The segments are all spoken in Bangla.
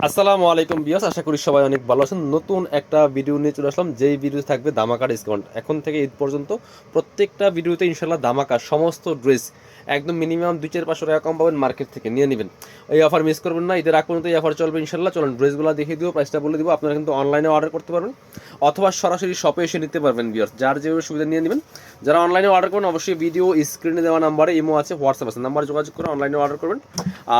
আসসালামু আলাইকুম বিয়াস, আশা করি সবাই অনেক ভালো আছেন। নতুন একটা ভিডিও নিয়ে চলে আসলাম, যেই ভিডিও থাকবে ধামাকা ডিসকাউন্ট। এখন থেকে ঈদ পর্যন্ত প্রত্যেকটা ভিডিওতে ইনশাল্লাহ ধামাকা, সমস্ত ড্রেস একদম মিনিমাম 2-4-500 টাকা কম পাবেন, মার্কেট থেকে নিয়ে নেবেন। এই অফার মিস করবেন না, ঈদের আগ পর্যন্ত এই অফার চলবে ইনশাল্লাহ। চলুন ড্রেসগুলো দেখিয়ে দিব, প্রাইসটা বলে দিব। আপনারা কিন্তু অনলাইনে অর্ডার করতে পারবেন অথবা সরাসরি শপে এসে নিতে পারবেন বিয়াস, যার যেভাবে সুবিধা নিয়ে নেবেন। যারা অনলাইনে অর্ডার করবেন অবশ্যই ভিডিও স্ক্রিনে দেওয়া নাম্বারে ইমো আছে, হোয়াটসঅ্যাপ আছে, নাম্বারে যোগাযোগ করে অনলাইনে অর্ডার করবেন।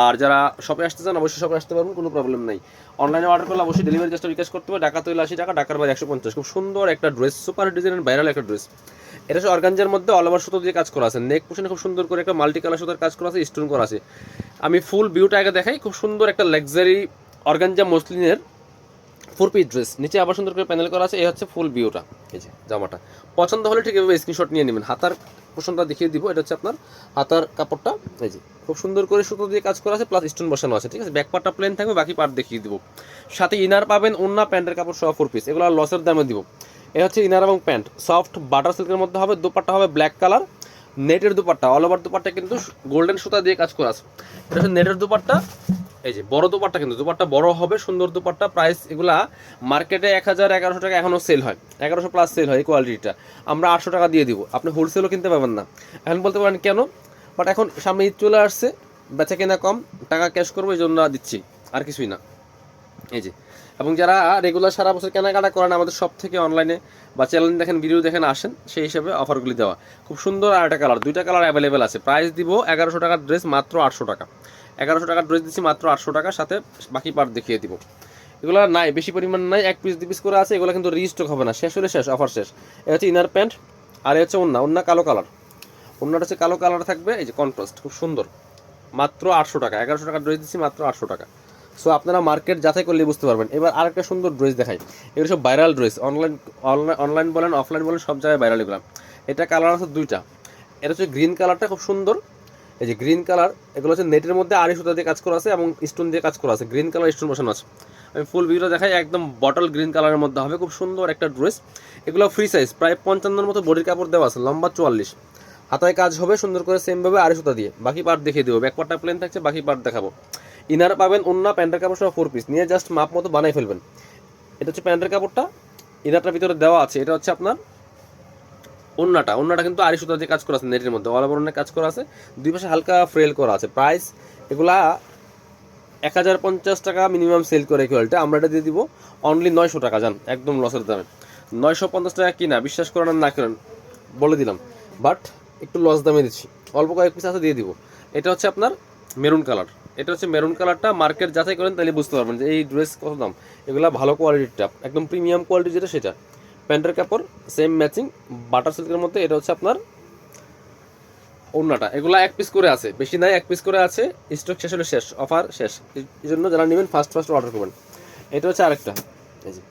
আর যারা শপে আসতে চান অবশ্যই শপে আসতে পারবেন, কোনো প্রবলেম নাই। অনলাইনে অর্ডার করলে অবশ্যই ডেলিভারি চার্জটা রিকোয়েস্ট করতে হবে। ঢাকা তৈল 80 টাকা, ঢাকার বাইরে 150। খুব সুন্দর একটা ড্রেস, সুপার ডিজাইনের ভাইরাল একটা ড্রেস। এটা হচ্ছে অর্গানজার মধ্যে অল ওভার সুতো দিয়ে কাজ করা আছে, নেক পোশনে খুব সুন্দর করে একটা মাল্টি কালার সুতার কাজ করা আছে, স্টোন করা আছে। আমি ফুল ভিউটা আগে দেখাই। খুব সুন্দর একটা লাক্সারি অর্গানজা মসলিনের 4 পিস ড্রেস, নিচে আবার সুন্দর করে প্যানেল করা আছে। এই হচ্ছে ফুল ভিউটা। এই যে জামাটা পছন্দ হলে ঠিক এভাবে স্ক্রিনশট নিয়ে নেবেন। হাতার পোশনটা দেখিয়ে দিব, এটা হচ্ছে আপনার হাতার কাপড়টা। এই যে খুব সুন্দর করে সুতো দিয়ে কাজ করা আছে, প্লাস স্টোন বসানো আছে, ঠিক আছে। ব্যাক পার্টটা প্লেন থাকবে, বাকি পার্ট দেখিয়ে দিব। সাথে ইনার পাবেন, ওন্না প্যান্টের কাপড় সহ 4 পিস। এগুলো লসের দামে দিব। এ হচ্ছে ইনার এবং প্যান্ট, সফট বাটার সিল্কের মধ্যে হবে। দুপাট্টা হবে ব্ল্যাক কালার, নেটের দুপাট্টা, অল ওভার দুপাট্টা কিন্তু গোল্ডেন সুতা দিয়ে কাজ করা আছে। এটা হচ্ছে নেটের দুপাট্টা। এই যে বড় দুপাট্টা, কিন্তু দুপাট্টা বড় হবে, সুন্দর দুপাট্টা। প্রাইস এগুলা মার্কেটে 1000-1100 টাকা এখনও সেল হয়, 1100 প্লাস সেল হয়। এই কোয়ালিটিটা আমরা 800 টাকা দিয়ে দিব। আপনি হোলসেলও কিনতে পারবেন না। এখন বলতে পারেন কেন, বাট এখন সামনে ঈদ চলে আসছে, বেচা কেনা কম, টাকা ক্যাশ করবো, এই জন্য দিচ্ছি, আর কিছুই না। এই যে, এবং যারা রেগুলার সারা বছর কেনাকাটা করেন আমাদের সব থেকে অনলাইনে বা চ্যানেল দেখেন, ভিডিও দেখেন, আসেন, সেই হিসাবে অফারগুলি দেওয়া। খুব সুন্দর। আর একটা কালার, 2টা কালার অ্যাভেলেবেল আছে। প্রাইস দিব 1100 টাকার ড্রেস মাত্র 800 টাকা। 1100 টাকার ড্রেস দিচ্ছি মাত্র 800 টাকা, সাথে বাকি পার্ট দেখিয়ে দিব। এগুলো নাই, বেশি পরিমাণ নাই, 1 পিস 2 পিস করে আছে। এগুলো কিন্তু রিস্টক হবে না, শেষ হলে শেষ, অফার শেষ। এ হচ্ছে ইনার প্যান্ট, আর এ হচ্ছে ওন্না। ওন্না কালো কালার, ওন্নাটা হচ্ছে কালো কালার থাকবে। এই যে কন্ট্রাস্ট, খুব সুন্দর। মাত্র 800 টাকা, 1100 টাকার ড্রেস দিচ্ছি মাত্র 800 টাকা। সো আপনারা মার্কেট যাচাই করলে বুঝতে পারবেন। এবার আরেকটা সুন্দর ড্রেস দেখাই। এগুলো সব ভাইরাল ড্রেস, অনলাইন বলেন অফলাইন বলেন সব জায়গায় ভাইরাল এগুলো। এটা কালার আছে 2টা। এটা হচ্ছে গ্রিন কালারটা, খুব সুন্দর। এই যে গ্রিন কালার, এগুলো হচ্ছে নেটের মধ্যে আড়ি সুতা দিয়ে কাজ করা আছে এবং স্টোন দিয়ে কাজ করা আছে। গ্রিন কালার স্টোন বসানো আছে। আমি ফুল ভিডিও দেখাই, একদম বটল গ্রিন কালারের মধ্যে হবে, খুব সুন্দর একটা ড্রেস। এগুলো ফ্রি সাইজ, প্রায় 55 মতো বডির কাপড় দেওয়া আছে, লম্বা 44। হাতায় কাজ হবে সুন্দর করে সেমভাবে আড়ি সুতা দিয়ে। বাকি পার্ট দেখিয়ে দেবো, ব্যাক পার্টটা প্লেন থাকছে, বাকি পার্ট দেখাবো। ইনার পাবেন, ওন্না প্যান্টের কাপড় সহ 4 পিস নিয়ে জাস্ট মাপ মতো বানাই ফেলবেন। এটা হচ্ছে প্যান্টের কাপড়টা, ইনারটার ভিতরে দেওয়া আছে। এটা হচ্ছে আপনার ওন্নাটা কিন্তু আড়ি সুতা দিয়ে কাজ করা আছে, নেটের মধ্যে অল ওভার কাজ করা আছে, দুই পাশে হালকা ফ্রেল করা আছে। প্রাইস এগুলা 1050 টাকা মিনিমাম সেল করে কোয়ালিটি, আমরা এটা দিয়ে দিব অনলি 900 টাকা। যান একদম লসের দামে, 950 টাকা কিনা, বিশ্বাস করেন না করেন বলে দিলাম, বাট একটু লস দামে দিচ্ছি, অল্প কয়েক পিস আছে দিয়ে দিব। এটা হচ্ছে আপনার মেরুন কালার, এটা হচ্ছে মেরুন কালারটা। মার্কেট যাচাই করেন তাহলে বুঝতে পারবেন যে এই ড্রেস কত দাম। এগুলা ভালো কোয়ালিটিটা, একদম প্রিমিয়াম কোয়ালিটি যেটা সেটা। প্যান্টের কাপড় সেম ম্যাচিং বাটার সিল্কের মধ্যে। এটা হচ্ছে আপনার ওন্নাটা। এগুলা 1 পিস করে আছে, বেশি নাই, 1 পিস করে আছে। স্টক শেষ হলে শেষ, অফার শেষ। এই জন্য যারা নেবেন ফার্স্ট অর্ডার করবেন। এটা হচ্ছে আরেকটা, এই যে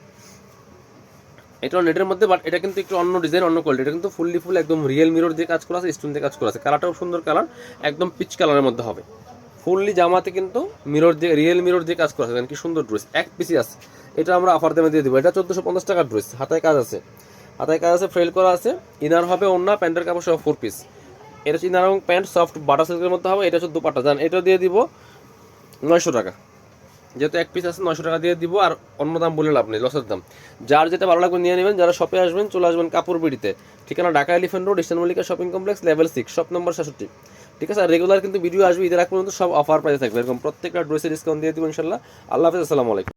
এটা নেটের মধ্যে, বাট এটা কিন্তু একটু অন্য ডিজাইন, অন্য কোয়ালিটি। এটা কিন্তু ফুল একদম রিয়েল মিরর দিয়ে কাজ করা আছে, স্টোন দিয়ে কাজ করা আছে। কালারটাও সুন্দর কালার, একদম পিচ কালারের মধ্যে হবে। ফুললি জামাতে কিন্তু মিরর দিয়ে, রিয়েল মিরর দিয়ে কাজ করা আছে। কি সুন্দর ড্রেস, 1 পিসই আছে। এটা আমরা অফার দামে দিয়ে দেবো। এটা 1450 টাকার ড্রেস, হাতায় কাজ আছে, হাতায় কাজ আছে, ফ্রেল করা আছে। ইনার হবে ওন্না প্যান্টের কাপড় সহ 4 পিস। এটা হচ্ছে ইনার এবং প্যান্ট, সফট বাটার সিল্কের মধ্যে হবে। এটা হচ্ছে দুপাট্টা। জান এটা দিয়ে দিব 900 টাকা, যেহেতু 1 পিস আছে 900 টাকা দিয়ে দিব। আর অন্য দাম বলে লাভ নেই, লসের দাম। যার যেটা ভালো লাগবে নিয়ে নেবেন। যারা শপে আসবেন চলে আসবেন কাপড় বিড়িতে, ঠিকানা Dhaka elephant road, eastern Mallika shopping complex, level 6, shop number 66, ঠিক আছে। আর রেগুলার কিন্তু ভিডিও আসবে, ঈদের আগ পর্যন্ত সব অফার প্রাইসে থাকবে। এরকম প্রত্যেকটা ড্রেসে ডিসকাউন্ট দিয়ে দিব ইনশাল্লাহ। আল্লাহ হাফেজ, আসসালামু আলাইকুম।